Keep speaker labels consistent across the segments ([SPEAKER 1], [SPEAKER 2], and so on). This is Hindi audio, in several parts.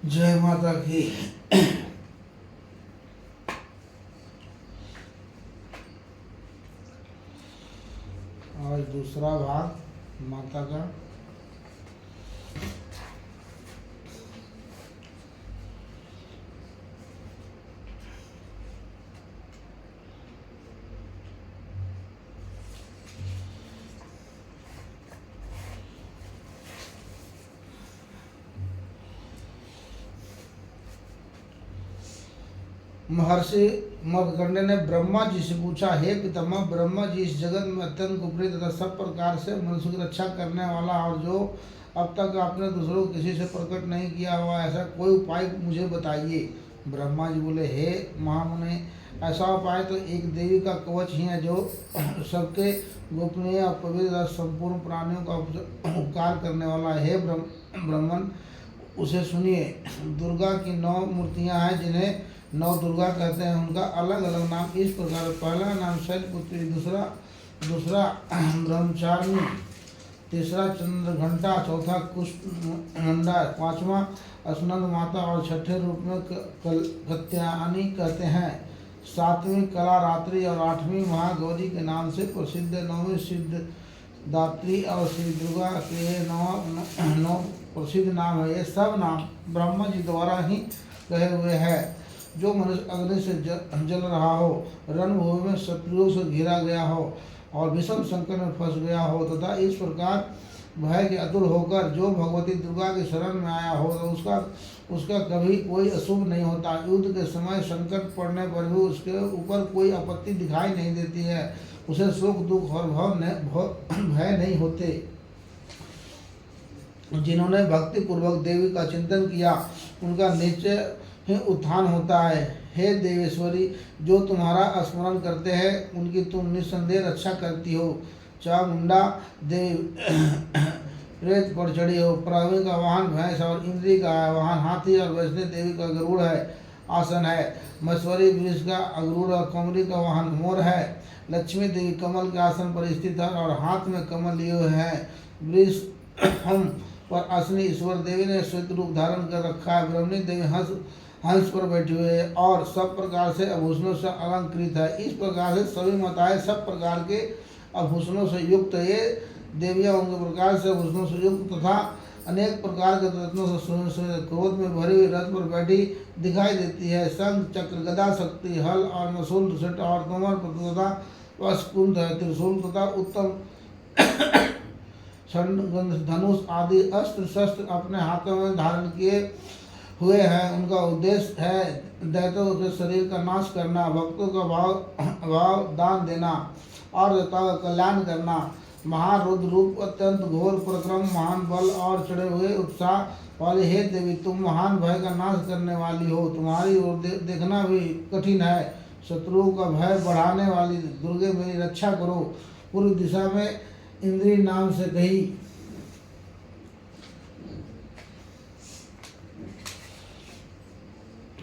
[SPEAKER 1] जय माता की। आज दूसरा भाग माता का। महर्षि मर्कंडेय ने ब्रह्मा जी से पूछा, हे पितामह, ब्रह्मा जी इस जगत में अत्यंत कुप्रिय तथा सब प्रकार से मनुष्य की रक्षा करने वाला और जो अब तक आपने दूसरों को किसी से प्रकट नहीं किया हुआ ऐसा कोई उपाय मुझे बताइए। ब्रह्मा जी बोले, हे महामुने, ऐसा उपाय तो एक देवी का कवच ही है जो सबके गोपनीय और पवित्र संपूर्ण प्राणियों का उपकार करने वाला है। हे ब्राह्मण, उसे सुनिए। दुर्गा की 9 मूर्तियां हैं जिन्हें 9 दुर्गा कहते हैं। उनका अलग अलग नाम इस प्रकार: पहला नाम शैलपुत्री, दूसरा ब्रह्मचारिणी, तीसरा चंद्रघंटा, चौथा कुष्मांडा, पांचवा स्कंद माता और छठे रूप में कात्यायनी कहते हैं। 7वीं कला रात्रि और 8वीं महागौरी के नाम से प्रसिद्ध। 9वीं सिद्धिदात्री और श्री दुर्गा के 9 प्रसिद्ध नाम है। ये सब नाम ब्रह्मा जी द्वारा ही कहे हुए हैं। जो मनुष्य अग्नि से जल रहा हो, रणभूमि में शत्रुओं से घिरा गया हो और भीषण संकट में फंस गया हो तथा इस प्रकार भय के अतुल होकर जो भगवती दुर्गा की शरण में आया हो तो उसका कभी कोई अशुभ नहीं होता। युद्ध के समय संकट पड़ने पर भी उसके ऊपर कोई आपत्ति दिखाई नहीं देती है। उसे सुख, दुख और भय नहीं होते। जिन्होंने भक्ति पूर्वक देवी का चिंतन किया उनका निश्चय ही उत्थान होता है। हे देवेश्वरी, जो तुम्हारा स्मरण करते हैं उनकी तुम निस्संदेह रक्षा करती हो। चामुंडा देवी रेत पर चढ़ी हो। प्रहवी का वाहन भैंस और इंद्री का वाहन हाथी और वैष्णवी देवी का गरुड़ है आसन है। महेश्वरी वृष का अगरुड़ और कमरी का वाहन मोर है। लक्ष्मी देवी कमल के आसन पर स्थित है और हाथ में कमल लिए हुए हैं। वृष हम पर असली ईश्वर देवी ने श्वेत रूप धारण कर रखा है। ब्रह्मणी देवी हंस पर बैठी हुई है और सब प्रकार से आभूषणों से अलंकृत है। इस प्रकार से सभी माताएं सब प्रकार के आभूषणों से युक्त, ये देवियां उनके प्रकार से आभूषणों से युक्त तथा अनेक प्रकार के रत्नों से क्रोध में भरी हुई रथ पर बैठी दिखाई देती है। शंख चक्र गदा शक्ति हल और मसूल धृष्ट और तोमर तथा वस्कुंठ त्रिशूल तथा उत्तम धनुष आदि अस्त्र शस्त्र अपने हाथों में धारण किए हुए हैं। उनका उद्देश्य है दैत्यों के शरीर का नाश करना, भक्तों का भाव दान देना और देवताओं का कल्याण करना। महारुद्र रूप अत्यंत घोर पराक्रम, महान बल और चढ़े हुए उत्साह वाली हे देवी, तुम महान भय का नाश करने वाली हो। तुम्हारी ओर देखना भी कठिन है। शत्रुओं का भय बढ़ाने वाली दुर्गे मेरी रक्षा करो। पूर्व दिशा में इंद्री नाम से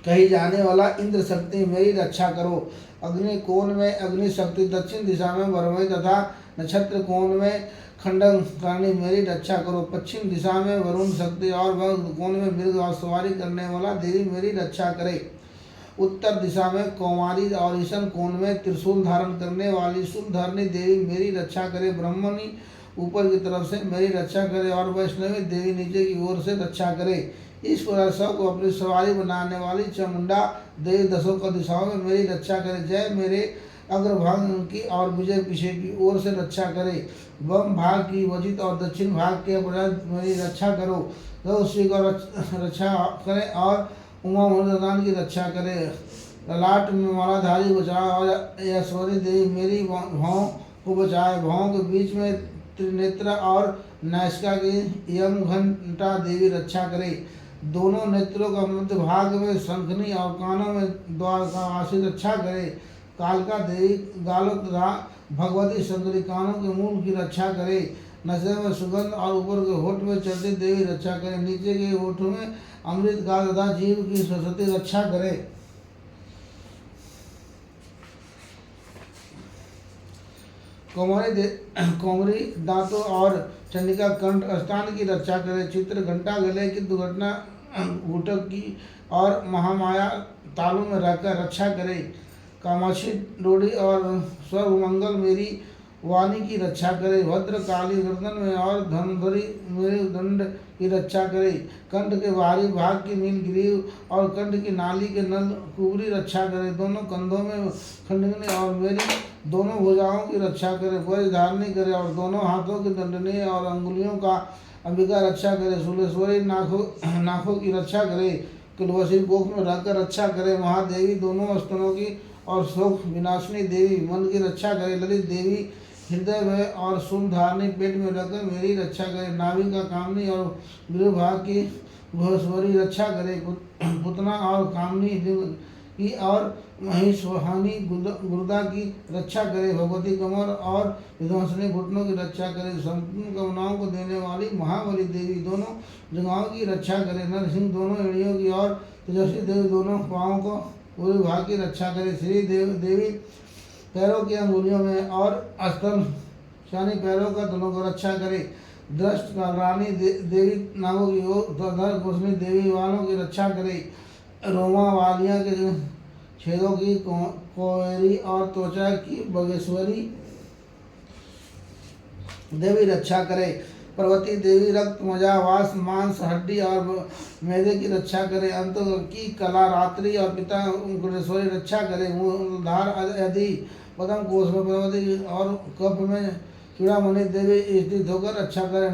[SPEAKER 1] कही जाने वाला इंद्र शक्ति मेरी रक्षा करो। अग्नि कोण में अग्नि शक्ति, दक्षिण दिशा में वरुणी तथा नक्षत्र कोण में खंडन करनी मेरी रक्षा करो। पश्चिम दिशा में वरुण शक्ति और वह कोण में मृग और सवारी करने वाला देवी मेरी रक्षा करे। उत्तर दिशा में कौमारी और ईशान कोण में त्रिशूल धारण करने वाली शूलधारिणी देवी मेरी रक्षा करे। ब्रह्मणी ऊपर की तरफ से मेरी रक्षा करे और वैष्णवी देवी नीचे की ओर से रक्षा करे। इस प्रकार सबको अपनी सवारी बनाने वाली चामुंडा देवी दशों का दिशाओं में मेरी रक्षा करे। जय मेरे अग्रभाग की और विजय पीछे की ओर से रक्षा करे। वम भाग की वजित और दक्षिण भाग के अपराध मेरी रक्षा करो। तो उसी को रक्षा करे और उमा महोदय की रक्षा करे। ललाट में मालाधारी बचाए और ऐश्वरी देवी मेरी भावों को बचाए। भावों के बीच में त्रिनेत्र और नैष्का की यम घंटा देवी रक्षा करे। दोनों नेत्रों का मध्य भाग में शंखनी और कानों में द्वारकावासी रक्षा करे। कालका देवी गालों तथा भगवती शंकरी कानों के मूल की रक्षा करे। नशे में सुगंध और ऊपर के होठ में चढ़ती देवी रक्षा करे। नीचे के होठ में अमृत का तथा जीव की सरस्वती रक्षा करे। कोमरी दांतों और चंडिका कंठ स्थान की रक्षा करे। चित्र घंटा गले की दुर्घटना घुटक की और महामाया तालू में रहकर रक्षा करे। कामाक्षी डोरी और सर्वमंगल मेरी वाणी की रक्षा करे। भद्र काली गर्दन में और धनुधरी मेरे दंड की रक्षा करे। कंठ के बाहरी भाग की नीलगिरी और कंठ की नाली के नल कुबरी रक्षा करे। दोनों कंधों में खंडनी और मेरी दोनों भुजाओं की रक्षा करे। वज्र धारणी करे और दोनों हाथों की दंडनी और अंगुलियों का अंबिका रक्षा करे। सुलेश्वरी नाखों की रक्षा करे। कुलवशी गोख में रहकर रक्षा करे। महादेवी दोनों स्तनों की और शोक विनाशिनी देवी मन की रक्षा करे। ललित देवी हृदय में और शूलधारिणी पेट में रहकर मेरी रक्षा करे। नाभि का कामनी और गृहभाग की घोषवरी रक्षा करे। पुतना और कामनी की और महिषवाहिनी गुर्दा की रक्षा करे। भगवती कमर और विध्वंसनी घुटनों की रक्षा करे। संपूर्ण कामनाओं को देने वाली महाबली देवी दोनों जगहों की रक्षा करे। नरसिंह दोनों एड़ियों की और तेजस्वी देवी दोनों पाँवों को पूरे भाग की रक्षा करे। श्री देवी पैरों की अंगुलियों में और स्तन शानी पैरों का दोनों को रक्षा करे। दृष्ट का रानी देवी नागों की ओर कुशनी देवी वालों की रक्षा करे। रोमा वालिया के छेदों की कोयरी और त्वचा की बगेश्वरी देवी रक्षा करे। पर्वती देवी रक्त मजा वास मांस हड्डी और मैदे की रक्षा करे। अंत की कला रात्रि और पिता गुणेश्वरी रक्षा करे। मूलधार आदि पदम कोश में पर्वती और कफ में चूड़ामणि देवी स्थित होकर रक्षा करे।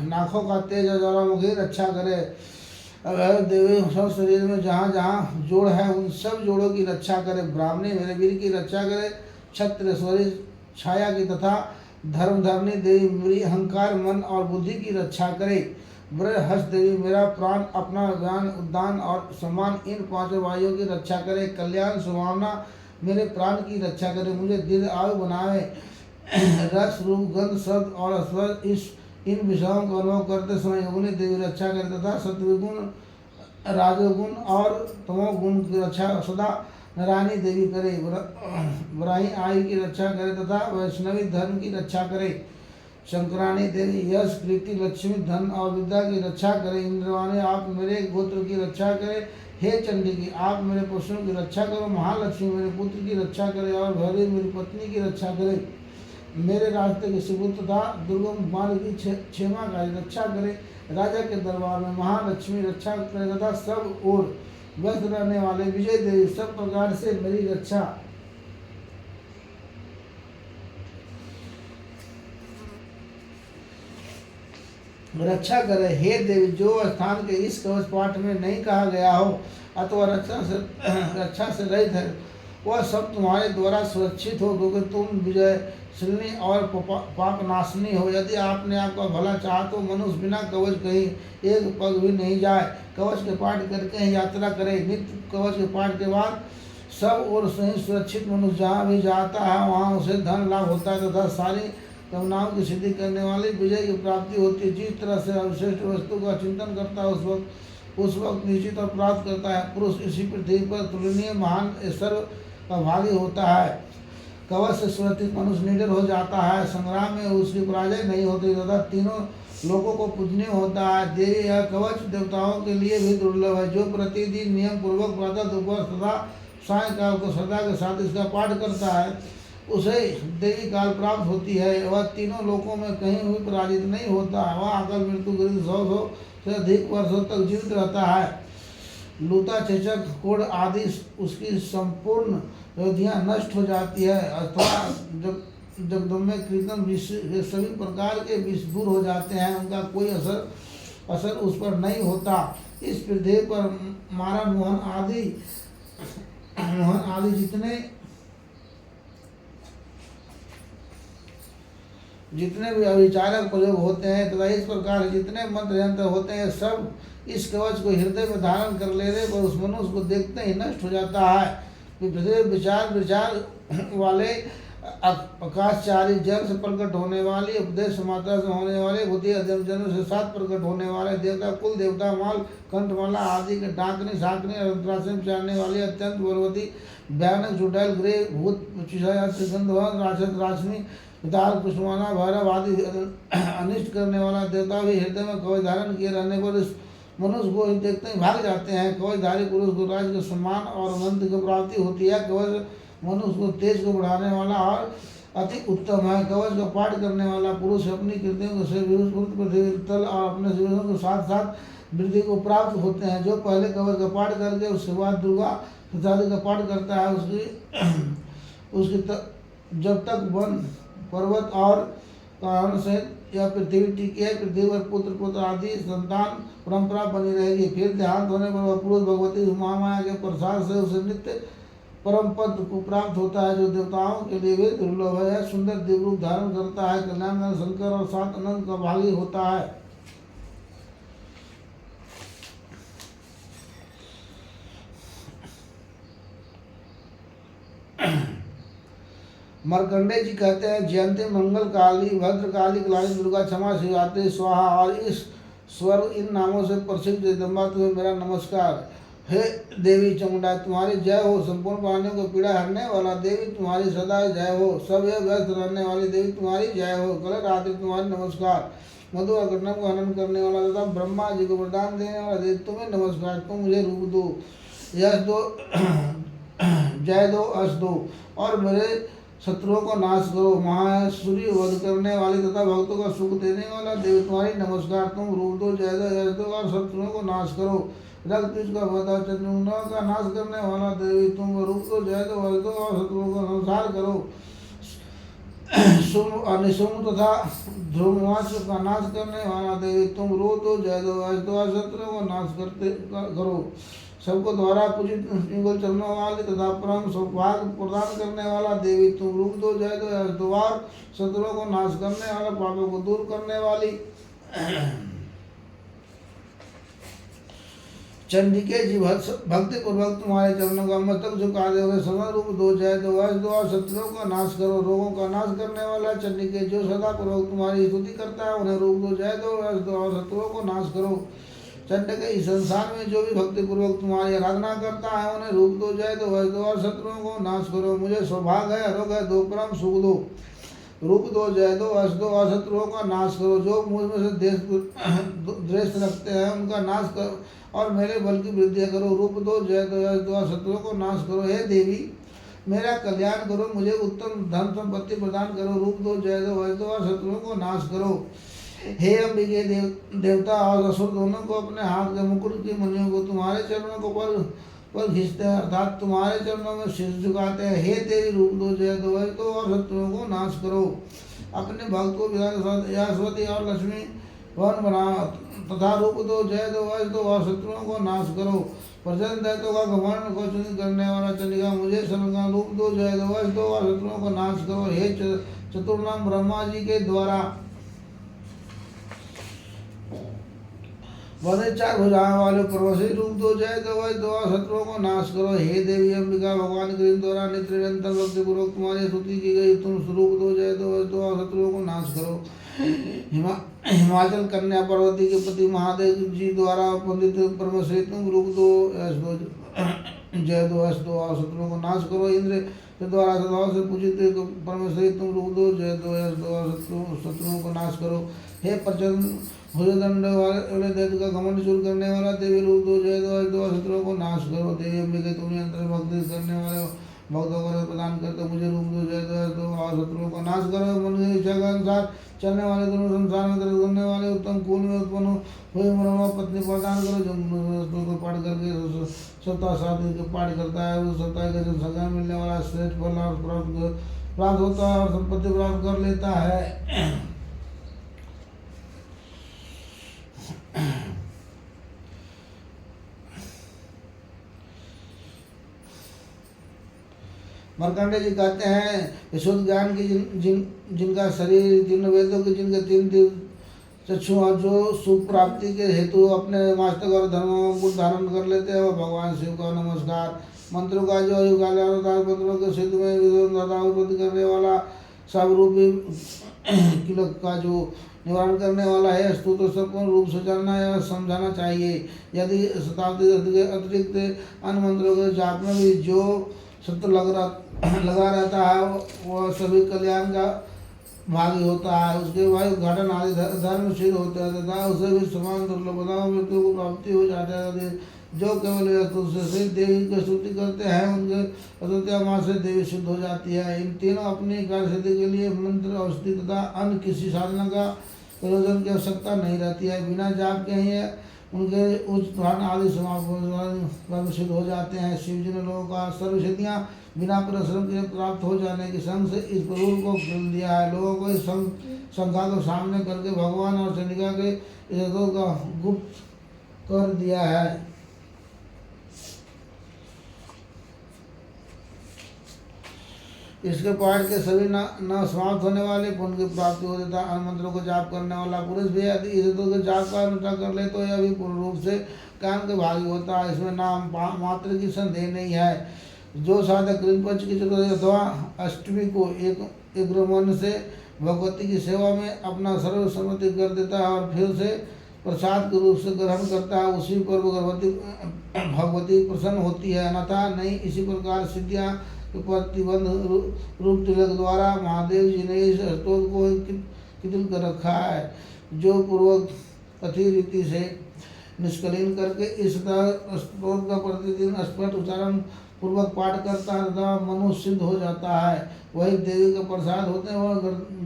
[SPEAKER 1] नाखों का तेज और ज्वालामुखी रक्षा करे। देवी सब शरीर में जहाँ जहाँ जोड़ है उन सब जोड़ों की रक्षा करे। ब्राह्मणी मेरे वीर की रक्षा करे। क्षत्रेश्वरी छाया की तथा धर्मधारिणी देवी मेरी अहंकार मन और बुद्धि की रक्षा करे। बृहस्पति देवी मेरा प्राण अपना ज्ञान उद्दान और सम्मान इन पांचों वायुओं की रक्षा करे। कल्याण सुभावना मेरे प्राण की रक्षा करे। मुझे दीर्घ आयु बनावे। रस रूप गंध शब्द और स्वर इन विषयों का अनुभव करते समय योगिनी देवी रक्षा करे तथा सत्वगुण राजोगुण और तमोगुण की रक्षा सदा नारायणी देवी करे। बराही आयु की रक्षा करे तथा वैष्णवी धर्म की रक्षा करे। शंकरानी देवी यश कीर्ति लक्ष्मी धन और विद्या की रक्षा करें। इंद्रवाणी आप मेरे गोत्र की रक्षा करें। हे चंडिकी आप मेरे पशुओं की रक्षा करो। महालक्ष्मी मेरे पुत्र की रक्षा करे और भैरवी मेरी पत्नी की रक्षा करे। मेरे रास्ते के सुपुत्र तथा दुर्गम मार्ग की क्षेमाकारी रक्षा करे। राजा के दरबार में महालक्ष्मी रक्षा करे तथा सब ओर व्यस्त रहने वाले विजय देवी सब प्रकार से मेरी रक्षा करे। हे देवी जो स्थान के इस कवच पाठ में नहीं कहा गया हो अथवा रक्षा से रहित है वह सब तुम्हारे द्वारा सुरक्षित हो, क्योंकि तुम विजय श्रीनी और पाप नाशनी हो। यदि आपने आपका भला चाहा तो मनुष्य बिना कवच कहीं एक पग भी नहीं जाए। कवच के पाठ करके ही यात्रा करे। नित्य कवच के पाठ के बाद सब और सही सुरक्षित मनुष्य जहाँ भी जाता है वहाँ उसे धन लाभ होता है तथा सारी कामनाओं की सिद्धि करने वाली विजय की प्राप्ति होती है। जिस तरह से अवशिष्ट वस्तु का चिंतन करता है उस वक्त निश्चित और प्राप्त करता है। पुरुष इसी पृथ्वी पर तुलनीय महान सर्व का भागी होता है। कवच से सुरक्षित मनुष्य निडर हो जाता है। संग्राम में उसकी पराजय नहीं होती तथा तीनों लोगों को पूजनीय होता है। देवी यह कवच देवताओं के लिए भी दुर्लभ है। जो प्रतिदिन नियम पूर्वक प्रातः दोपहर तथा सायंकाल को श्रद्धा के साथ इसका पाठ करता है उसे देवी काल प्राप्त होती है। वह तीनों लोकों में कहीं भी पराजित नहीं होता। वह अकल मृत्यु गृह 100 से अधिक वर्षों तक जीवित रहता है। लूता चेचक कोढ़ आदि उसकी संपूर्ण व्याधियाँ नष्ट हो जाती है अथवा जगदम्बे कीर्तन विष सभी प्रकार के विष दूर हो जाते हैं। उनका कोई असर उस पर नहीं होता। इस पृथ्वी पर मारा मोहन आदि जितने भी अविचारक प्रयोग होते हैं तथा इस प्रकार जितने मंत्र यंत्र होते हैं सब इस कवच को हृदय में धारण कर लेने पर उस मनुष्य को देखते ही नष्ट हो जाता है। विचार वाले आकाशचारी जल से प्रकट होने वाली उपदेश मात्रा से होने वाले बुद्धि जनों से साथ प्रकट होने वाले देवता कुल देवता माल कंठमाला आदि के डाकने साकने और चाहने वाली अत्यंत बलवती भयानक जुटाइल गृह भूत गंधवान राक्षस राशनी दाल कुष्माना भैरव आदि अनिष्ट करने वाला देवता भी हृदय में कवच धारण किए रहने पर इस मनुष्य को देखते ही भाग जाते हैं। कवचधारी पुरुष को राज्य का सम्मान और मंत्र की प्राप्ति होती है। कवच मनुष्य को तेज को बढ़ाने वाला और अति उत्तम है। कवच का पाठ करने वाला पुरुष अपनी कृतियों से पृथ्वी तल और अपने जीवनों के साथ साथ वृद्धि को प्राप्त होते हैं। जो पहले कवच का पाठ करके उसके बाद दुर्गा प्रसादी का पाठ करता है उसकी जब तक वन पर्वत और कारण से यह पृथ्वी टिकी है। पृथ्वी पर पुत्र आदि संतान परंपरा बनी रहेगी। फिर देहांत होने पर वह पुरुष भगवती महामाया के प्रसाद से उसे नित्य परम पद को प्राप्त होता है जो देवताओं के लिए भी दुर्लभ है। सुंदर दिव्य रूप धारण करता है। कल्याण शंकर और सात अनंत का भागी होता है। मार्कंडेय जी कहते हैं जयंती मंगल काली भद्र काली कलाली दुर्गा क्षमा शिवरात्रि स्वाहा और इस स्वर इन नामों से प्रसिद्ध जगदम्बा तुम्हें मेरा नमस्कार। हे देवी चामुंडा तुम्हारी जय हो। संपूर्ण प्राणियों को पीड़ा हरने वाला देवी तुम्हारी सदा जय हो। सब व्यस्त रहने वाली देवी तुम्हारी जय हो। कल रात्रि तुम्हारी नमस्कार। मधु और घटना को हनन करने वाला तथा ब्रह्मा जी को वरदान देने वाला देवी तुम्हें नमस्कार। तुम मुझे रूप दो यश दो जय दो अश दो और मेरे शत्रुओं को नाश करो। महासूर्य वध करने वाली तथा भक्तों का सुख देने वाला देवी तुम्हारी नमस्कार। तुम रूप दो जय दो यश दो और शत्रुओं को नाश करो। रक्त का वध चंद्रमा का नाश करने वाला देवी तुम रूप दो जय दो यश दो और शत्रुओं को संसार करो। सुम तथा ध्रुववाच का नाश करने वाला देवी तुम रूप दो जय दो यश दो और शत्रुओं को नाश करो। सबको द्वारा पूजित युगल चरणों वाले तथा परम सौभाग्य प्रदान करने वाला देवी तुम रूप दो जय दो यश दो और शत्रुओं को नाश करने वाला पापों को दूर करने वाली चंडिके जी भक्ति पूर्वक तुम्हारे चरणों का मस्तक झुका दे हुए समय रूप दो जय दो यश दो और शत्रुओं का नाश करो। रोगों का नाश करने वाला चंडिके जो सदा पूर्वक तुम्हारी स्तुति करता है उन्हें रूप दो जय दो यश दो और शत्रुओं को नाश करो। चंडिके इस संसार में जो भी भक्ति पूर्वक तुम्हारी आराधना करता है उन्हें रूप दो जय दो यश दो और शत्रुओं को नाश करो। मुझे सौभाग्य है आरोग्य दो परम सुख दो रूप दो, जय दो, यश दो और शत्रुओं का नाश करो। जो मुझ में से द्वेष रखते हैं उनका नाश करो और मेरे बल की वृद्धि करो। रूप दो, जय दो, यश दो और शत्रुओं को नाश करो। हे देवी मेरा कल्याण करो, मुझे उत्तम धन संपत्ति प्रदान करो। रूप दो, जय दो, यश दो और शत्रुओं को नाश करो। हे अंबिके देवता और असुर दोनों को अपने हाथ के मुकुट की मणियों को तुम्हारे चरणों को पर खींचते हैं, अर्थात तुम्हारे चरणों में शीश झुकाते हैं। हे देवी रूप दो, जय दो, यश दो और शत्रुओं को नाश करो। अपने भक्त को सरस्वती और लक्ष्मी भवन बनाओ तथा रूप दो, जय दो, यश दो और शत्रुओं को नाश करो। प्रचंड दैत्यों का घमंड को चुनित करने वाला चंडिका मुझे शरण। रूप दो, जय दो, यश दो और शत्रुओं को नाश करो। हे चतुर्नाम ब्रह्मा जी के द्वारा बने चार भुजाओं वाले पर्वशी रूप दो, जय दो, यश दो और शत्रुओं को नाश करो। हे देवी अंबिका भगवान के द्वारा नित्य निरंतर भक्ति पूर्वक तुम्हारी स्तुति की गई। तुम स्वरूप दो, जय दो, यश दो और शत्रुओं को नाश करो। हिमाचल कन्या पार्वती के पति महादेव जी द्वारा वंदित परमश्री तुम रूप दो, यश दो, जय दो, यश दो और शत्रुओं को नाश करो। इंद्र के द्वारा सदाओं से पूजित परमश्री तुम रूप दो, जय दो, यश दो और शत्रुओं को नाश करो। हे प्रचंड भुजदंड वाले दैत्य का घमंड चूर करने वाला देवी रूप दो, जय दो, यश दो और शत्रुओं को नाश करो। देवी अंबिके तुम्हें अंतर भक्ति करने वाले भक्तों को प्रदान करते मुझे रूप दो, जय दो, यश दो और शत्रुओं को नाश करो। मन की इच्छा के अनुसार चलने वाले दोनों संसार में तरस करने वाले उत्तम कुल में उत्पन्न हुए मनोरमा पत्नी प्रदान करो। जो को पाठ करके सत्ता शादी के पाठ करता है उस सत्ता के संज्ञा मिलने वाला श्रेष्ठ फल और प्राप्त होता है और संपत्ति प्राप्त कर लेता है। मार्कंडेय जी कहते हैं शुद्ध ज्ञान की जिनका शरीर तीन वेदों के जिनके तीन चक्षु और जो सुख प्राप्ति के हेतु अपने मस्तक और धर्मों को धारण कर लेते हैं वो भगवान शिव का नमस्कार। मंत्रों का जो युगाचार मंत्रों के सिद्ध में उत्पत्ति करने वाला सब रूपी किलक का जो निवारण करने वाला है स्तुति संपूर्ण रूप से जानना या समझाना चाहिए। यदि शताब्दी के अतिरिक्त अन्य मंत्रों के जाप में भी जो सत्य लगा रहता है वह सभी कल्याण का भागी होता है। उसके वायु उद्घाटन आदि धर्मशील होते हैं तथा उसे भी समान दुर्लभताओं मृत्यु को प्राप्ति हो जाता है। जो केवल से देवी की स्तुति करते हैं उनके अद्वितीय माँ से देवी सिद्ध हो जाती है। इन तीनों अपनी कार्य सिद्धि के लिए मंत्र औषधि तथा अन्य किसी साधना का प्रयोजन की आवश्यकता नहीं रहती है। बिना जाप के ही उनके उच्च ध्यान आदि समाप्त सिद्ध हो जाते हैं। शिव जी ने लोगों का सर्व सिद्धियाँ बिना परिश्रम के प्राप्त हो जाने के संग से इस प्रभु को खोल दिया है। लोगों को इस शंका को सामने करके भगवान और चंडिका के इज्जतों का गुप्त कर दिया है। इसके पाठ के सभी न समाप्त होने वाले पुण्य की प्राप्ति हो जाता है। मंत्रों को जाप करने वाला पुरुष भी यदि इज्जतों के जाप का अनुष्ठान कर ले तो यह भी पूर्ण रूप से ज्ञान के भागी होता है। इसमें नाम मात्र की संदेह नहीं है। जो साधक कृपंच की चतुर्थी अथवा अष्टमी को एक मन से भगवती की सेवा में अपना सर्व सम्मति कर देता है और फिर से प्रसाद के रूप से ग्रहण करता है उसी पर भगवती प्रसन्न होती है। अन्यथा नहीं। इसी प्रकार सिद्धियाँ प्रतिबंध रूप तिलक द्वारा महादेव जी ने इस स्तोत्र को कितिल कर रखा है जो पूर्वक कथित रीति से निष्कलीन करके इस स्तोत्र का प्रतिदिन स्पष्ट उच्चारण पूर्वक पाठ करता है तथा मनुष्य सिद्ध हो जाता है। वही देवी का प्रसाद होते हैं वह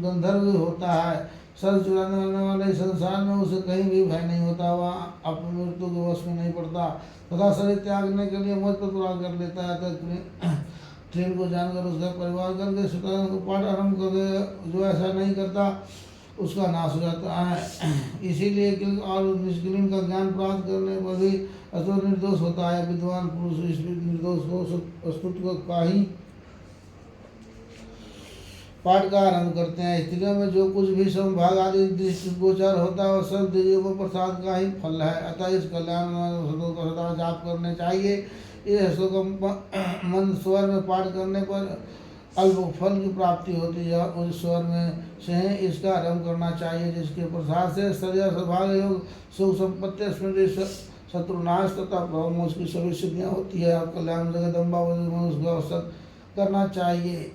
[SPEAKER 1] गंधर्व होता है। सर चुराने वाले संसार में उसे कहीं भी भय नहीं होता। वह अपनी मृत्यु के वश में नहीं पड़ता तथा शरीर त्यागने के लिए मुझ पर पुराण कर लेता है। ट्रेन को जानकर उसका परिवार करके शतान को पाठ आरम्भ करके जो ऐसा नहीं करता उसका नाश हो जाता है। इसीलिए और निष्कलीन का ज्ञान प्राप्त करने पर भी असुर निर्दोष होता है। विद्वान पुरुष स्त्री निर्दोष हो स्तुत्व का ही पाठ का आरंभ करते हैं। स्त्रियों में जो कुछ भी समभाग आदि दृष्टि गोचर होता है वह सब देवियों को प्रसाद का ही फल है। अतः इस कल्याण का सदा जाप करने चाहिए। इस मंद स्वर में पाठ करने पर अल्प फल की प्राप्ति होती है। उस स्वर में से इसका आरंभ करना चाहिए जिसके प्रसाद से सदैव सौभाग्य योग सुख संपत्ति स्मृति शत्रुनाश तथा प्रभुमोक्ष की सभी सिद्धियाँ होती है। और कल्याण जगदम्बा मनुष्य का अवसर करना चाहिए।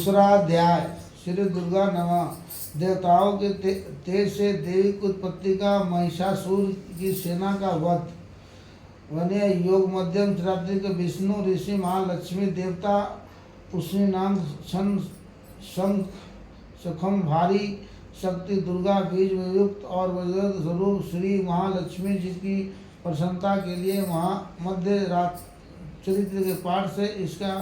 [SPEAKER 1] दूसरा अध्याय। श्री दुर्गा नमः। देवताओं के तेज से देवी की उत्पत्ति का, महिषासुर की सेना का वध। वन्य योग मध्यम रात्रि के विष्णु ऋषि महालक्ष्मी देवता उसी नाम शंख सखम भारी शक्ति दुर्गा बीज युक्त और वज्र स्वरूप श्री महालक्ष्मी जी की प्रसन्नता के लिए मध्य रात चरित्र के पाठ से इसका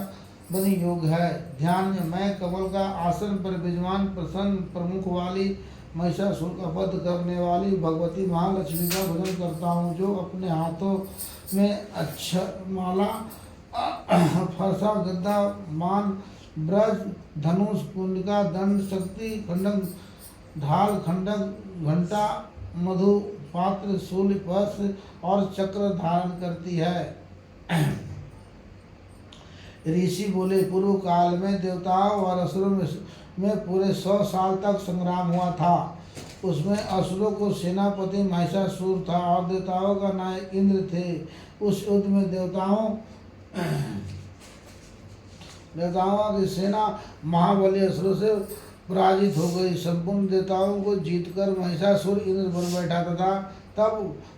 [SPEAKER 1] बनी योग है। ध्यान में मैं कमल का आसन पर विजमान प्रसन्न प्रमुख वाली महिषासुर का वध करने वाली भगवती महालक्ष्मी का भजन करता हूँ, जो अपने हाथों में अक्षमाला फरसा गद्दा मान ब्रज धनुष कुंडिका दंड शक्ति खंडक ढाल खंडक घंटा मधु पात्र शूल पर्श और चक्र धारण करती है। ऋषि बोले, पूर्व काल में देवताओं और असुरों में पूरे 100 साल तक संग्राम हुआ था। उसमें असुरों को सेनापति महिषासुर था और देवताओं का नायक इंद्र थे। उस युद्ध में देवताओं की सेना महाबली असुरों से पराजित हो गई। संपूर्ण देवताओं को जीतकर महिषासुर इंद्र बन बैठा था। तब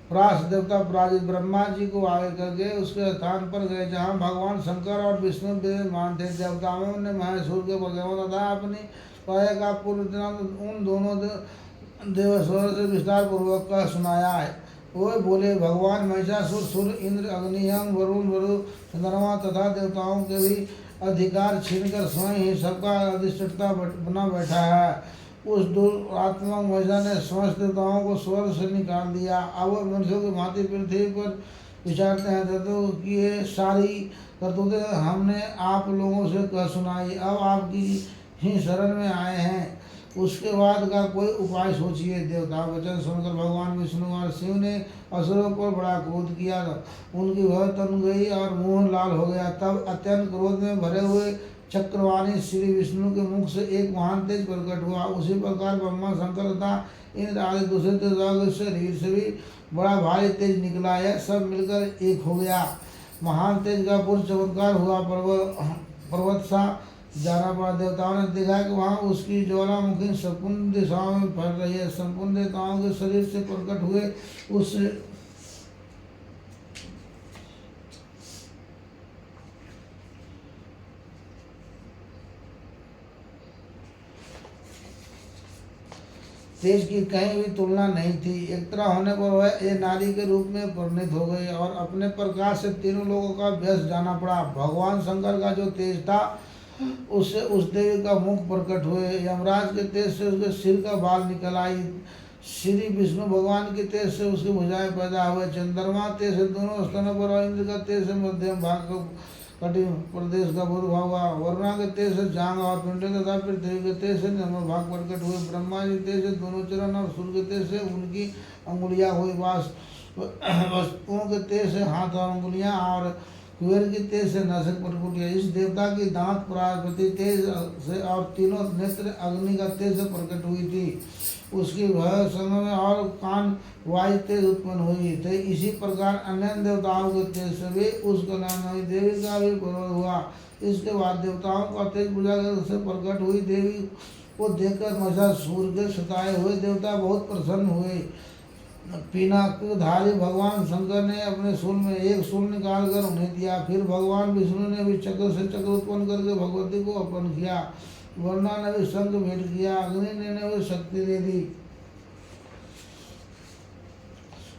[SPEAKER 1] प्रास देवता पराजित ब्रह्मा जी को आगे करके उसके स्थान पर गए, जहाँ भगवान शंकर और विष्णु विराजमान थे। देवताओं ने महिषासुर के बलगम तथा अपनी पाए का पूर्व दिनांक उन दोनों देवस्वरों से विस्तार पूर्वक का सुनाया है। वो बोले, भगवान महिषासुर सूर्य इंद्र अग्नि यम वरुण वरु चंद्रमा तथा देवताओं के भी अधिकार छीनकर स्वयं ही सबका अधिष्ठता बना बैठा है। उस दुरात्मा महिषा ने समस्त देवताओं को स्वर्ग से निकाल दिया। अब वो मनुष्यों की भांति पृथ्वी पर विचारते हैं देवताओं की ये सारी करतूतें हमने आप लोगों से कह सुनाई। अब आपकी ही शरण में आए हैं, उसके बाद का कोई उपाय सोचिए। देवता वचन सुनकर भगवान विष्णु और शिव ने असुरों पर बड़ा क्रोध किया। उनकी भय तन गई और मुंह लाल हो गया। तब अत्यंत क्रोध में भरे हुए चक्रवाणी श्री विष्णु के मुख से एक महान तेज प्रकट हुआ। उसी प्रकार ब्रह्मा शंकर तथा इंद्र आदि दूसरे देवताओं के शरीर से भी बड़ा भारी तेज निकला। यह सब मिलकर एक हो गया। महान तेज का पूर्ण चमत्कार हुआ। पर्वत सा जाना पड़ा। देवताओं ने देखा कि वहाँ उसकी ज्वालामुखी संपूर्ण दिशाओं में फैल रही है। संपूर्ण देवताओं के शरीर से प्रकट हुए उस तेज की कहीं भी तुलना नहीं थी। एक तरह होने पर वह एक नारी के रूप में परिणित हो गई और अपने प्रकाश से तीनों लोगों का व्यस जाना पड़ा। भगवान शंकर का जो तेज था उससे उस देवी का मुख प्रकट हुए। यमराज के तेज से उसके सिर का बाल निकल आई। श्री विष्णु भगवान के तेज से उसकी भुजाएं पैदा हुए। चंद्रमा तेज से दोनों स्तनों पर और इंद्र का तेज से मध्यम भाग कटि प्रदेश का बुध भाग हुआ। वरुणा के तेज से जांग और पिंड तथा पृथ्वी के तेज से निर्मल भाग प्रकट हुए। ब्रह्मा जी तेज से दोनों चरण और सूर्य के तेज से उनकी अंगुलियां हुई। वस्तुओं के तेज से हाथ और अंगुलियां और कुबेर की तेज से नासिक प्रकट हुई। इस देवता की दांत प्रजापति तेज से और तीनों नेत्र अग्नि का तेज से प्रकट हुई थी। उसकी भय समय और कान वायु तेज उत्पन्न हुई थे। इसी प्रकार अन्य देवताओं के तेज से भी उस कल्याणमयी देवी का भी प्रबल हुआ। इसके बाद देवताओं का तेज पूजा से प्रकट हुई देवी को देखकर महिषासुर के सताए हुए देवता बहुत प्रसन्न हुए। पिनाकधारी भगवान शंकर ने अपने शूल में एक शूल निकाल कर उन्हें दिया। फिर भगवान विष्णु ने भी चक्र से चक्र उत्पन्न करके भगवती को अर्पण किया। वरुणा ने भी शंख भेंट किया। अग्नि ने भी शक्ति दे दी।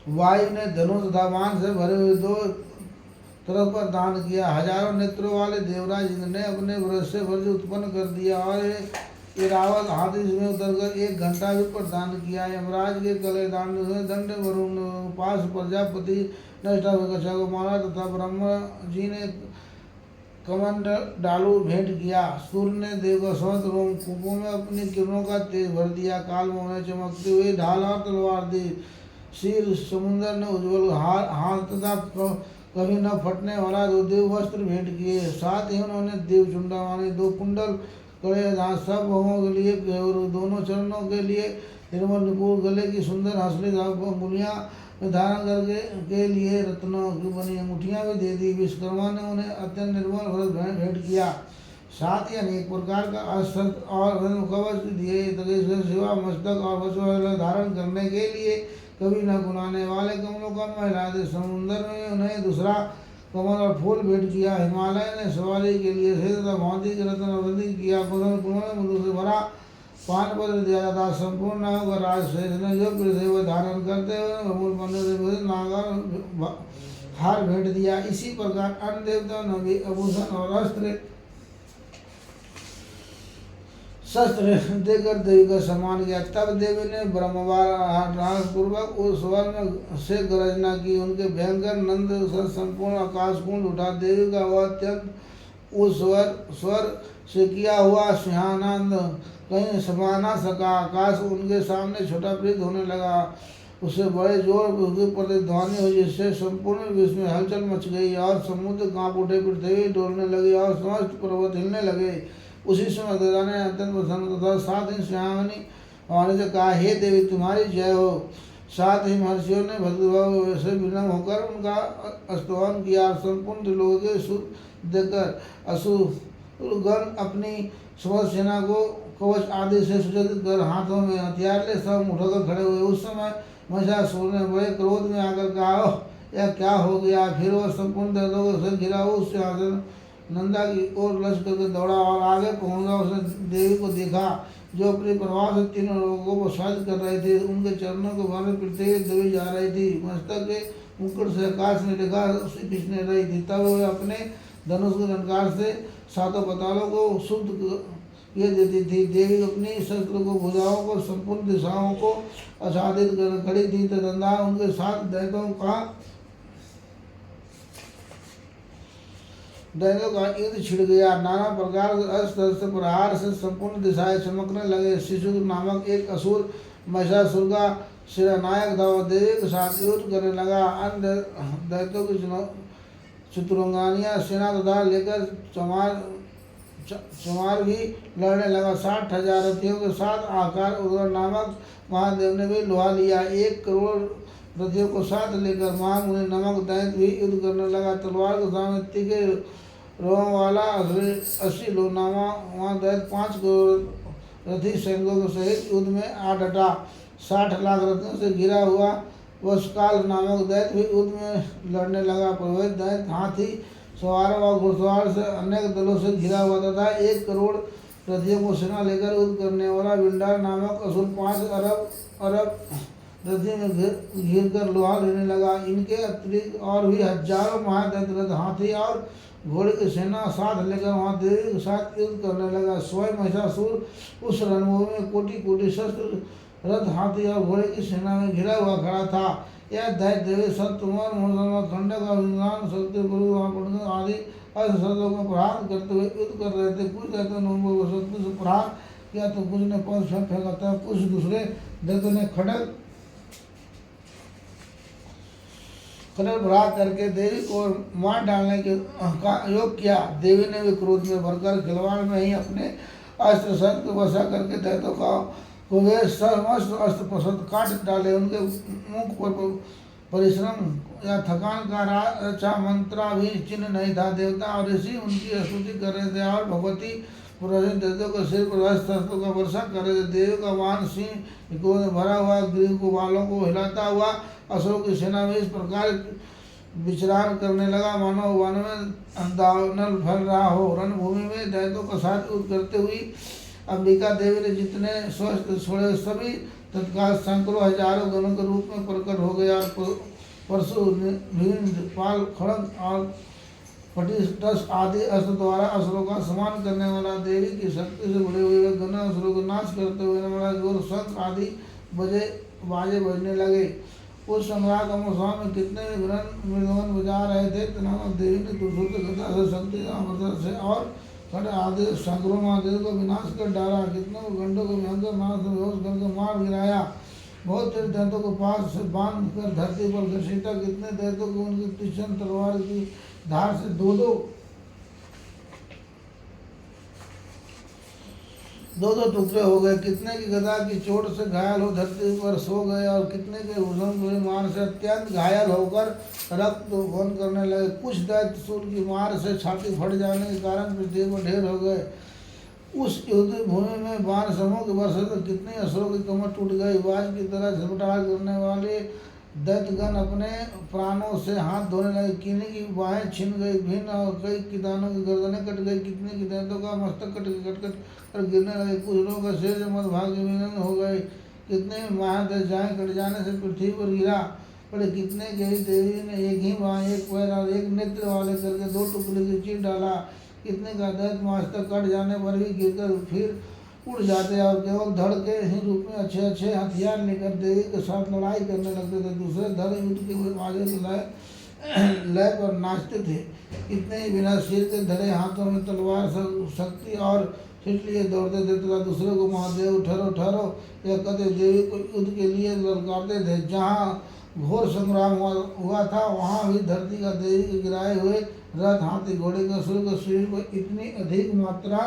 [SPEAKER 1] वायु ने धनुष तथा बाण से भरे हुए दो तरफ पर दान किया। हजारों नेत्रों वाले देवराज इंद्र ने अपने वृक्ष से वज्र उत्पन्न कर दिया और इरावत हाथी में उतरकर 1 घंटा भी प्रदान किया। यमराज के कले दंड वरुण उपास प्रजापति दृष्टा कक्षा को मारा तथा ब्रह्मा जी ने कमंड डालू भेंट किया। सूर्य ने देवस्वंत रोम कूपों में अपनी किरणों का तेज भर दिया। काल में चमकती हुई ढाल और तलवार दी। शीर समुद्र ने उज्ज्वल हाथ तथा कभी न फटने वाला 2 देव वस्त्र भेंट किए। साथ ही उन्होंने देव चुंडावानी 2 कुंडल कड़े दांत सब भवों के लिए और दोनों चरणों के लिए निर्मल नुपुर गले की सुंदर हंसली अंगुलियां में धारण करके के लिए रत्नों की बनी अंगूठियां भी दे दी। विश्वकर्मा ने उन्हें अत्यंत निर्मल व्रत भेंट किया। साथ ही अनेक प्रकार का अस्त्र और कवच दिए तथा शिवा मस्तक और वस्त्र धारण करने के लिए कभी न गुनाने वाले कमलों का महिला दे समुद्र में उन्हें दूसरा कमल और फूल भेंट किया। हिमालय ने सवारी के लिए से तथा भांति के रत्न वृद्धि किया। मधु से भरा पान पत्र दिया जाता। संपूर्ण नाव का राज शेष ने जो पृथ्वी को धारण करते हुए मंदिर से नागर हार भेंट दिया। इसी प्रकार अन्य देवताओं ने भी आभूषण और अस्त्र शस्त्र देकर देवी का सम्मान किया। तब देवी ने ब्रह्मवार पूर्वक उस स्वर से गर्जना की। उनके भयंकर नंद संपूर्ण आकाश कुंड उठा। देवी का वह अत्यंत उस स्वर से किया हुआ सिंहानंद कहीं समा न सका। आकाश उनके सामने छोटा प्रतीत होने लगा। उससे बड़े जोर प्रतिध्वनि हुई जिससे संपूर्ण विश्व में हलचल मच गई और समुद्र कांप उठे, पृथ्वी डोलने लगी और समस्त पर्वत हिलने लगे। उसी समय देवता ने अत्यंत प्रसन्न तथा साथ ही श्यामनी वाणी से कहा, हे देवी तुम्हारी जय हो। साथ ही महर्षियों ने भक्तिभाव से विनम्र होकर उनका स्तवन किया। संपूर्ण त्रिलोक के सुख देखकर असुरगण अपनी समस्त सेना को कवच आदि से सुसज्जित कर हाथों में हथियार ले सब उठकर खड़े हुए। उस समय महिषासुर ने बड़े क्रोध में आकर कहा, यह क्या हो गया। फिर वह संपूर्ण देवताओं को से घिरा उस सिंहासन नंदा की ओर लश्कर के दौड़ा और आगे पहुंचा। उसने देवी को देखा जो अपने प्रभाव से तीनों लोगों को स्वागत कर रहे थे। उनके चरणों को भर पृथ्वी देवी जा रही थी। मस्तक के मुकुट से आकाश में रेखा उसे खींचने रही थी। तब वह अपने धनुष के झंकार से सातों पातालों को शुद्ध ये देती थी। देवी अपनी शस्त्र को भुजाओं को संपूर्ण दिशाओं को आच्छादित कर खड़ी थी। तदंतर उनके साथ दैत्यों का युद्ध छिड़ गया। नाना प्रकार के अस्त्र प्रहार से संपूर्ण दिशाएं चमकने लगे। शिशु नामक एक असुर महिषासुर का सेनानायक था। वह देवी के साथ युद्ध करने लगा। अन्य दैत्यों की चतुरंगानियां सेना तथा लेकर चमार भी लड़ने लगा। 60,000 रथियों के साथ आकार उदर नामक महादेव ने भी लोहा लिया। 1 करोड़ रथियों को साथ लेकर महामुनि नामक दैत्य भी युद्ध करने लगा। तलवार के सामने तीखे रोम वाला 80 लोनामा वहाँ दैत्य 5 करोड़ रथी सैनिकों के सहित युद्ध में आ डटा। 60 लाख रथियों से घिरा हुआ वशकाल नामक दैत्य भी युद्ध में लड़ने लगा। प्रभावित दैत्य हाथी सवार व घुड़सवार से अनेक दलों से घिरा हुआ तथा 1 करोड़ रथियों को सेना लेकर युद्ध करने वाला विंडार नामक असुर 5 अरब रथी में घिर कर लोहा लेने लगा। इनके अतिरिक्त और भी हजारों महादैत्य रथ हाथी और घोड़े की सेना साथ लेकर वहाँ देवी के साथ युद्ध करने लगा। स्वयं महिषासुर उस रणभूमि में कोटि कोटि शस्त्र रथ हाथी और घोड़े की सेना में घिरा हुआ खड़ा था। यह दैत्य देवी सत्यकुमार मूर्धन्य खंडक अभिमान शक्ति गुरु आदि अस्त्रों को प्रहार करते हुए युद्ध कर रहे थे। कुछ दैत्यों ने शक्ति से प्रहार किया तो कुछ ने पंच फेंका था। कुछ दूसरे दैत्यों ने खड़ग प्रहार करके देवी को मार डालने का योग किया। देवी ने भी क्रोध में भरकर खिलवाड़ में ही अपने अस्त्र शस्त्र को वसा करके दैत्यों को वे समस्त अस्त्र प्रशस्त्र काट डाले। उनके मुख पर परिश्रम या थकान का रक्षा मंत्रा भी चिन्ह नहीं था। देवता और ऋषि उनकी स्तुति कर रहे थे और भगवती पुरोहित दैत्यों के सिर पर अस्त्रों का वर्षा कर रहे थे। देवी का वाहन सिंह को भरा हुआ गृह को बालों को हिलाता हुआ असुरों की सेना में इस प्रकार विचरण करने लगा मानो वन में दावानल फैल रहा हो। रणभूमि में दैत्यों का साथ युद्ध करते हुए अंबिका देवी ने जितने स्वस्थ छोड़े सभी तत्काल सैकड़ों हजारों गणों के रूप में प्रकट हो गया। परशु पाल खड़ग और पटिष्टस आदि अस्त्र द्वारा असुरों का सम्मान करने वाला देवी की शक्ति से बड़े हुए गण असुरों को नाश करते हुए जोर शंख आदि बाजे बजने लगे। उस सम्राट अमोसा में कितने मृदंगन बजा रहे थे। तनाव देवी ने दुर्सूत गदा से शक्ति से और खड़ आदि सैकड़ों महादेव को विनाश कर डाला। कितनों गंडों को भयंकर नाश बेहोश करके मार गिराया। बहुत से दैत्यों को पास से बांध कर धरती पर घसीटा। कितने दैत्यों को उनकी तीक्ष्ण तलवार की धार से दो दो दो टुकड़े हो गए, कितने की गदा की चोट से घायल हो धरती पर सो गए, और कितने के भुजंग की मार से अत्यंत घायल होकर रक्त बन करने लगे। कुछ दैत्य सूर्य की मार से छाती फट जाने के कारण पृथ्वी पर ढेर हो गए। उस युद्ध भूमि में बाण समूह के वर्षे तो कितने असुरों की कमर टूट गई। बाज की तरह झपटार करने वाले दैत्यगण अपने प्राणों से हाथ धोने लगे। किन्हीं की बाहें छिन गई भिन्न, और कई कितानों की गर्दनें कट गई। कितने की दैत्यों का मस्तक कट कट कट कर गिरने लगे। कुछ लोगों का शरीर मदभाग्य विलीन हो गए। कितने महादशाएं कट जाने से पृथ्वी पर गिरा पड़े। कितने के ही देवी ने एक ही बाँ एक पैर और एक नेत्र वाले करके दो टुकड़े की चीर डाला। कितने का दैत्य मस्तक कट जाने पर भी गिरकर फिर उड़ जाते और केवल धड़ के ही रूप में अच्छे अच्छे हथियार लेकर देवी के साथ लड़ाई करने लगते थे। दूसरे धड़ युद्ध के आगे लय पर नाचते थे। कितने ही बिना सिर के धरे हाथों में तलवार शक्ति और फिर लिए दौड़ते थे तथा दूसरे को महादेव ठहरो ठहरो या कहते देवी को युद्ध के लिए ललकारते थे। जहाँ घोर संग्राम हुआ था वहाँ भी धरती का देवी के गिराए हुए रथ हाथी घोड़े के असुर के शरीर को इतनी अधिक मात्रा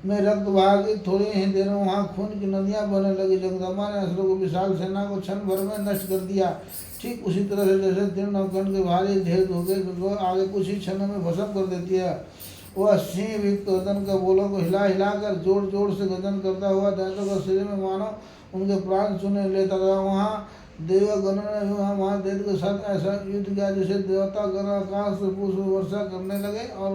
[SPEAKER 1] में रक्त बहा गई, थोड़ी ही देर में वहाँ खून की नदियाँ बहने लगी। जगदम्बा ने असुरों को विशाल सेना को क्षण भर में नष्ट कर दिया। ठीक उसी तरह से जैसे तीर्ण नवकंड के भारी ढेर हो गए तो आगे कुछ ही क्षणों में भस्म कर देती है। वह सिंह युक्त गर्दन के बोलों को हिला हिला कर जोर जोर से गर्दन करता हुआ दैत्यों का शरीर में मानो उनके प्राण चुने लेता था। वहाँ देवगणों ने भी वहाँ महादेव के साथ ऐसा युद्ध किया जैसे देवता गण आकाश से पुष्प वर्षा करने लगे, और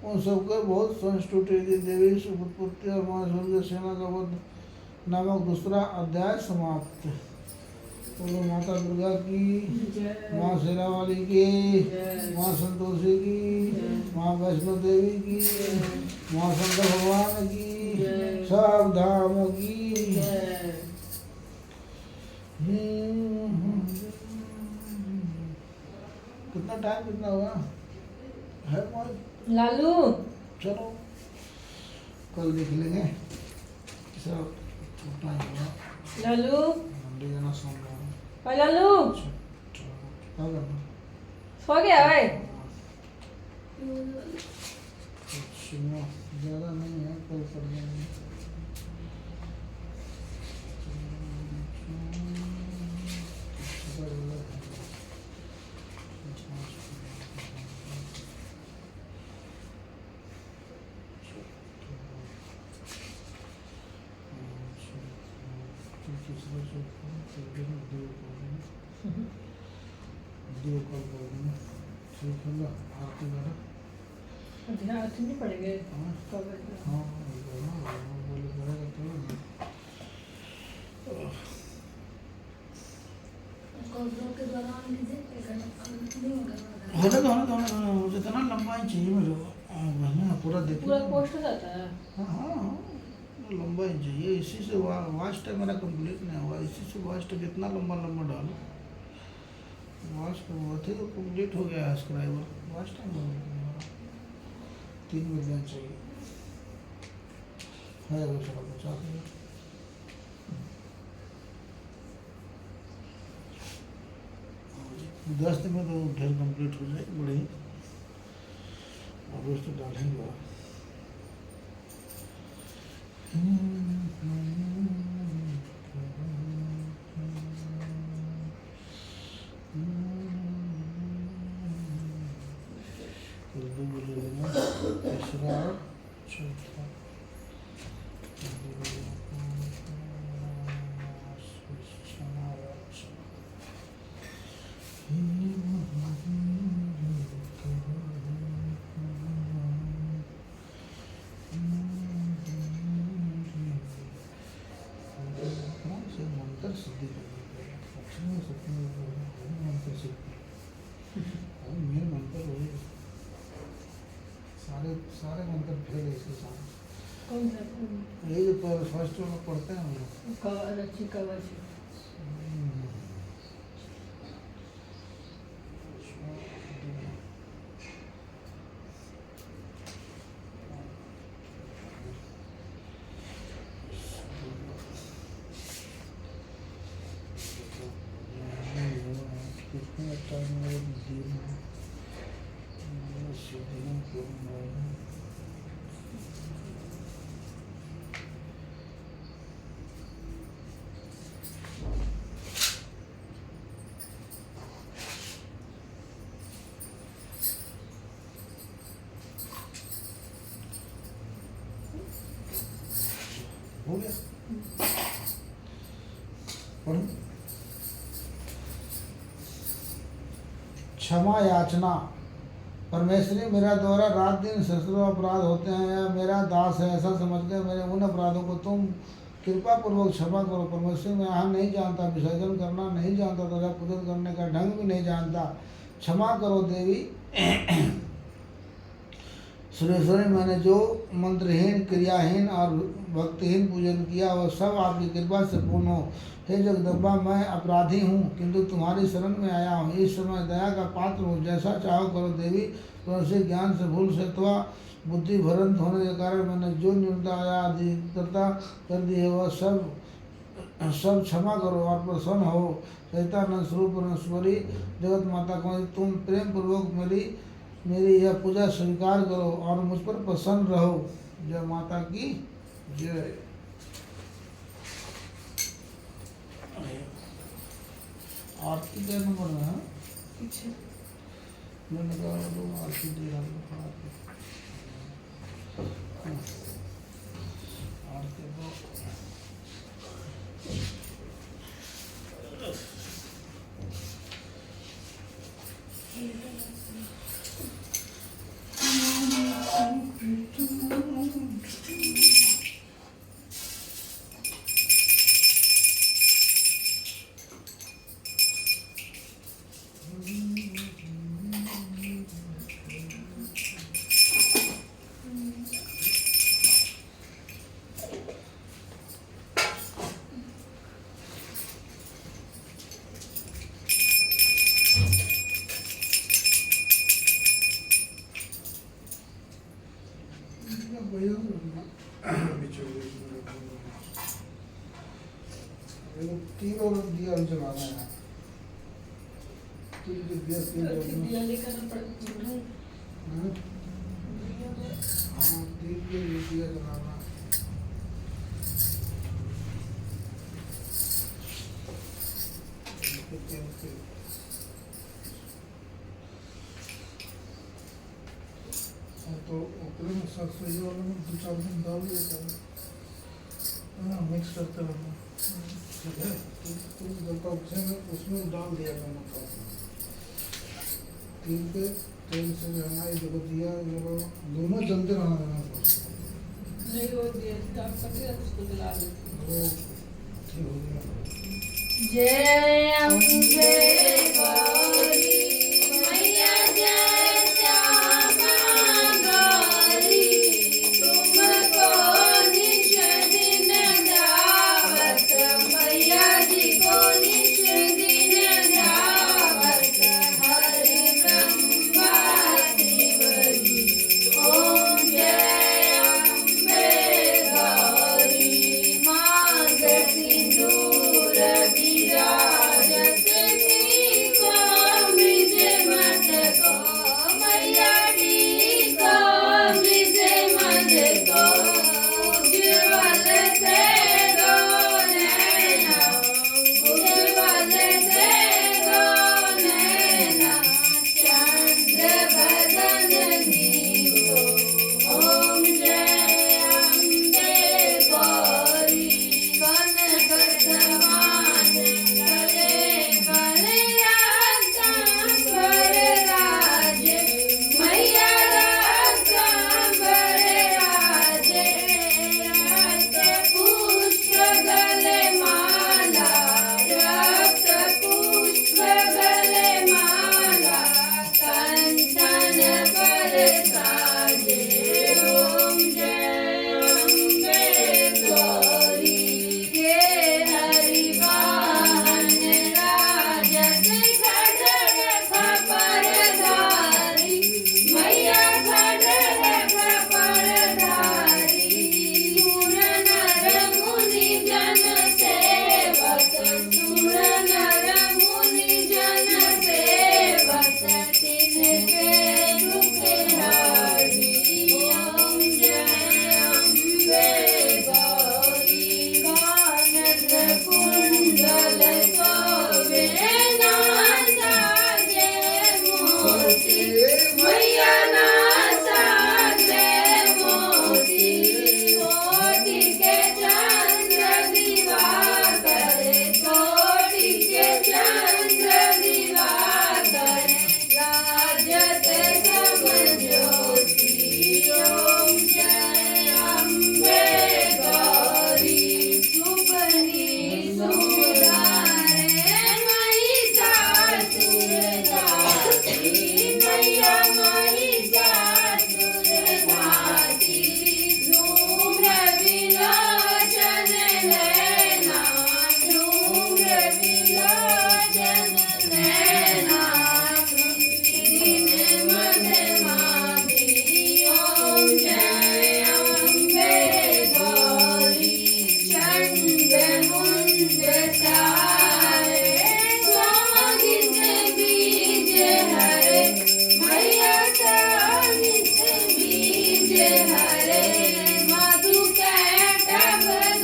[SPEAKER 1] उन सबके बहुत संस्तुति थी। देवी सुपुत्री और महासूर की सेना का वध नामक दूसरा अध्याय समाप्त। बोलो माता दुर्गा की, माँ शेरा वाली की, माँ संतोषी की, माँ वैष्णो देवी की, माँ शंकर भगवान की, सब धामों की। कितना टाइम कितना हुआ है
[SPEAKER 2] लालू?
[SPEAKER 1] चलो कल देख लेंगे। सब छूटना ही होगा।
[SPEAKER 2] लालू
[SPEAKER 1] मंडी जाना सोमवार।
[SPEAKER 2] ओए लालू
[SPEAKER 1] क्या करना?
[SPEAKER 2] सो गया है?
[SPEAKER 1] कुछ ज़्यादा नहीं है, कल कर देंगे। आरती करो।
[SPEAKER 2] ध्यान नहीं पड़ेंगे।
[SPEAKER 1] हाँ बोले करेगा तो होने दो जितना लंबा ही चाहिए मेरे को। पूरा देखिए,
[SPEAKER 2] पूरा पोस्ट हो जाता है।
[SPEAKER 1] हाँ लंबा ही चाहिए। इसी से वॉच टाइम मेरा कंप्लीट नहीं हुआ। इसी से वॉच टाइम कितना लंबा लंबा डालो। वॉच टाइम बहुत ही तो कंप्लीट हो गया है सब्सक्राइबर। वॉच टाइम हो गया 3 मिलियन चाहिए है वो चलो 50 मिनट। दस दिन में तो ढेर कंप्लीट हो जाए बड़े ही। और रोज तो डालेंगे। तीसरा चौथा मंत्र सिद्धि मंत्र सिद्धि मेरे मंत्र वही सारे मंत्र फेल है इसके साथ।
[SPEAKER 2] कौन सा?
[SPEAKER 1] ये जो फर्स्ट में पढ़ते हैं हम लोग
[SPEAKER 2] कवच।
[SPEAKER 1] हो गया। पढ़ो। क्षमा याचना। परमेश्वरी, मेरा द्वारा रात दिन सहस्त्रों अपराध होते हैं, या मेरा दास है ऐसा समझकर मेरे उन अपराधों को तुम कृपा पूर्वक क्षमा करो। परमेश्वरी, मैं यहाँ नहीं जानता, विसर्जन करना नहीं जानता तथा पूजन करने का ढंग भी नहीं जानता, क्षमा करो देवी। सुरेश्वरी, मैंने जो मंत्रहीन, क्रियाहीन और भक्तिहीन पूजन किया वह सब आपकी कृपा से पूर्ण हो। हे जगदम्बा, मैं अपराधी हूँ किंतु तुम्हारी शरण में आया हूँ, इस समय दया का पात्र हूँ, जैसा चाहो करो देवी। परमेश्वरी, ज्ञान से भूल से अथवा बुद्धि भ्रंत होने के कारण मैंने जो न्यूनता या अधिकता कर दी है वह सब क्षमा करो और प्रसन्न हो। चैतन्य स्वरूप परमेश्वरी जगत माता को तुम प्रेम पूर्वक मेरी यह पूजा स्वीकार करो और मुझ पर प्रसन्न रहो। जय माता की जय। आरती का नंबर है
[SPEAKER 2] पीछे
[SPEAKER 1] मैंने कहा दो आरती दे रहा हूँ। आरती दो। तीन और दिया जलाना है। तीन
[SPEAKER 2] दिया लेकर पड़ता है।
[SPEAKER 1] हाँ, तीन के दिया जलाना। तो ऊपर में सरसोई वाला में दो चार दिन डाल दिया करना, मिक्स करते रहना। ठीक है, तुम जब तक उसमें डाल दिया करना था। तीन पे तेल से रहना, ये देखो दिया दोनों जलते रहना देना।
[SPEAKER 2] नहीं वो दिया आप पकड़े उसको जला दो।
[SPEAKER 1] वो ठीक हो गया।
[SPEAKER 3] जय अम्बे गौरी मैया, जय श्यामा गौरी, तुमको निज दिन गावत, मैया जी को निज दिन गावत, हरे ब्रह्मा शिवरी, ओम जय अम्बे गौरी। मांग सिंदूर विराजत थी को मृज मद को, मैया डी को मृज मद को, उज्ज्वल से दो नैना, उज्ज्वल से दो नैना, चंद्र बदन दीपो, ओम जय अम्बे गौरी। कनक समान गले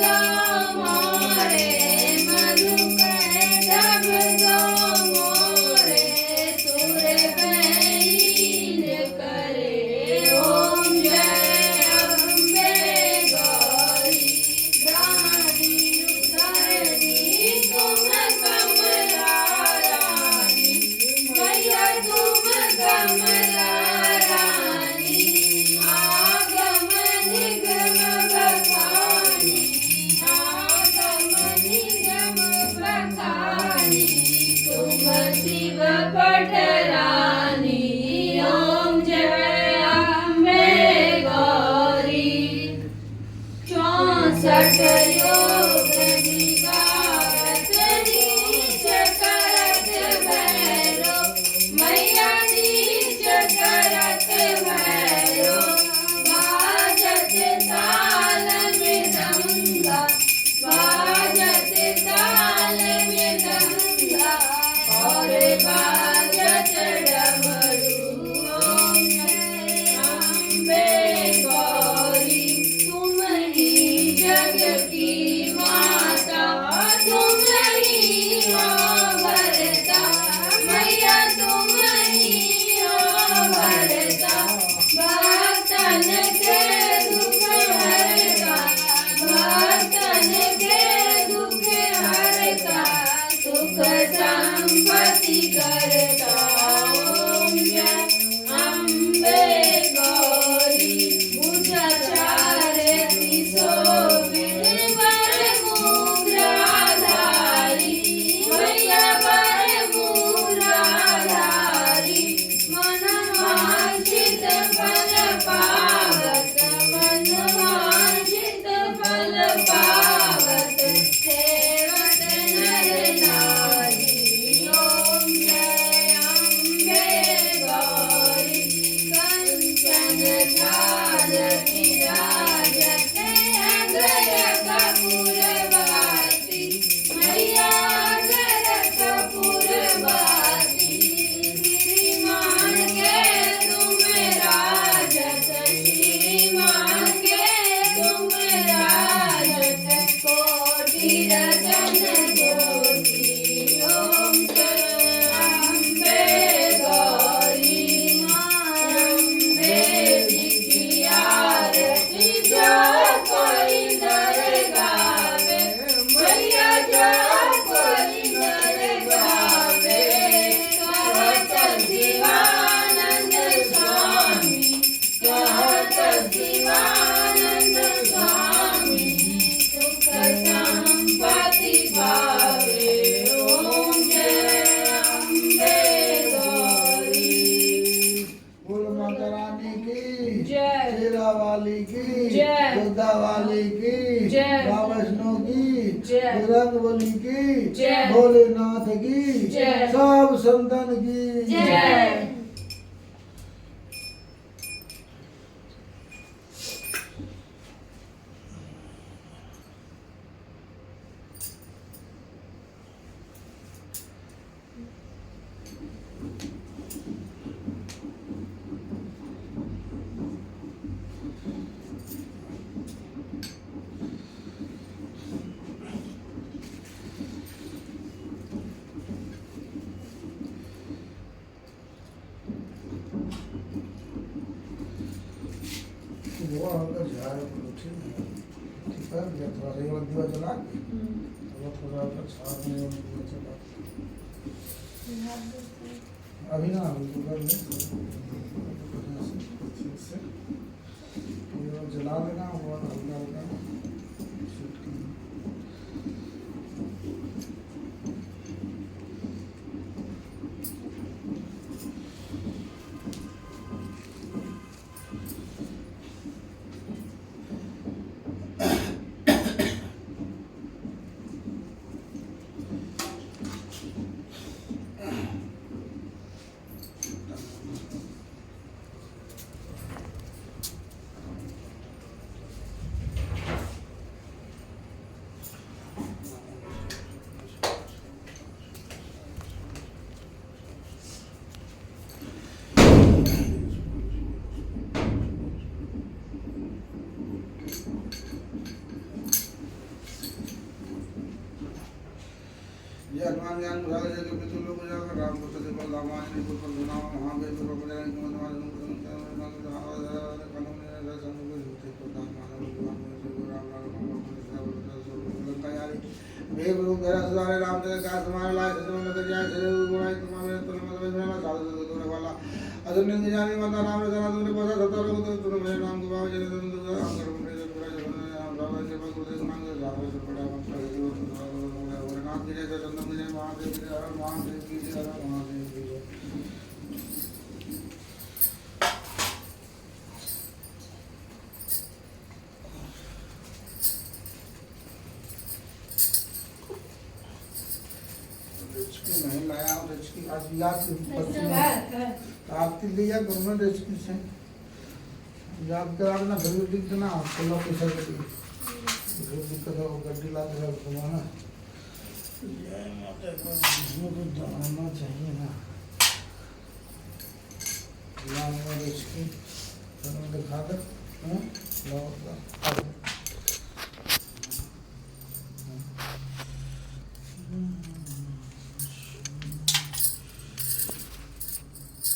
[SPEAKER 3] जो मोरे मधुकर जब जो मोरे सुर बैन करे ओम जय अम्बे गौरी रानी उदयनी तुम कमला रानी मैया तुम कमला रानी आगम निगम बखानी आगम निगम बखानी तुम शिव पटरानी ओम जय अम्बे गौरी 64 योग निगारत नीच करत भैरो मैया नीच करत भैरो बाजत ताल मृदंगा बाजत ताल मृदंगा और बाजत डमरू ओम जय अम्बे गौरी तुम ही जग की माता तुम ही हो भरता मैया तुम ही हो भरता भक्तन के दुख हरता भक्तन के दुख हरता सुख संपत्ति करता ओम जय अम्बे गौरी पूजा चारती शोभित वर मुद्राधारी मैया वर मुद्राधारी मन वांछित फल पावत मन वांछित फल पावत सेवत नर नारी ओम जय अम्बे गौरी कंचन थाल विराजत अगर कपूरवासी मैया अगर कपूरवासी श्रीमान के तुम राजत श्रीमान के तुम राजत कोटि रतन ज्योति ओम जय अम्बे गौरी अम्बे जी की आरती जो कोई नर गावे मैया जो कोई नर गावे कहत शिवानंद स्वामी कहत शिवानंद स्वामी सुख संपत्ति पावे ओम जय अम्बे गौरी
[SPEAKER 1] बोल माता रानी की
[SPEAKER 2] जय।
[SPEAKER 1] शेरा वाली की
[SPEAKER 2] जय।
[SPEAKER 1] योद्धा वाली की
[SPEAKER 2] जय।
[SPEAKER 1] माँ वैष्णो की
[SPEAKER 2] जय।
[SPEAKER 1] रंग बली की
[SPEAKER 2] जय।
[SPEAKER 1] भोलेनाथ की
[SPEAKER 2] जय।
[SPEAKER 1] सब संतन की
[SPEAKER 3] जय।
[SPEAKER 1] वो अंदर जा रहे हैं ठीक है ठीक है जब थोड़ा सा ये वाला दिया जला के वो थोड़ा सा छाप में दिया जला अभी ना अभी तो कर ले ठीक से ये जला देना वो हल्का हल्का शूट करना हनुमान ज्ञान प्रसाद जय के पितृ लोक जाकर राम को सदे पर रामायण ने पुत्र सुनाओ महावीर को प्रभुजन के मनवाद वे गुरु मेरा सुधारे राम तेरे का समार लाए सजन लग जाए तेरे गुणाई तुम्हारे तुम मतलब मेरा साधु तुमने वाला अदर निंद जानी माता नाम जना तुमने बसा सता लोग तुम मेरे नाम को बाबा जने तुम राम कर मेरे जो पूरा जो राम बाबा से गुरु से मांग राम से बड़ा मंत्र जो और नाम के जैसे चंदन के महादेव की हर महादेव की हर महादेव की नहीं लाया और इसकी आज याद आपके लिए गवर्नमेंट इसकी से याद करा देना फिर लिख देना आपको लोग पैसा फिर दिक्कत हो गड्डी ला के रख देना ना जय माता का इसमें तो जानना चाहिए ना लाने वाले इसकी दिखा दे हाँ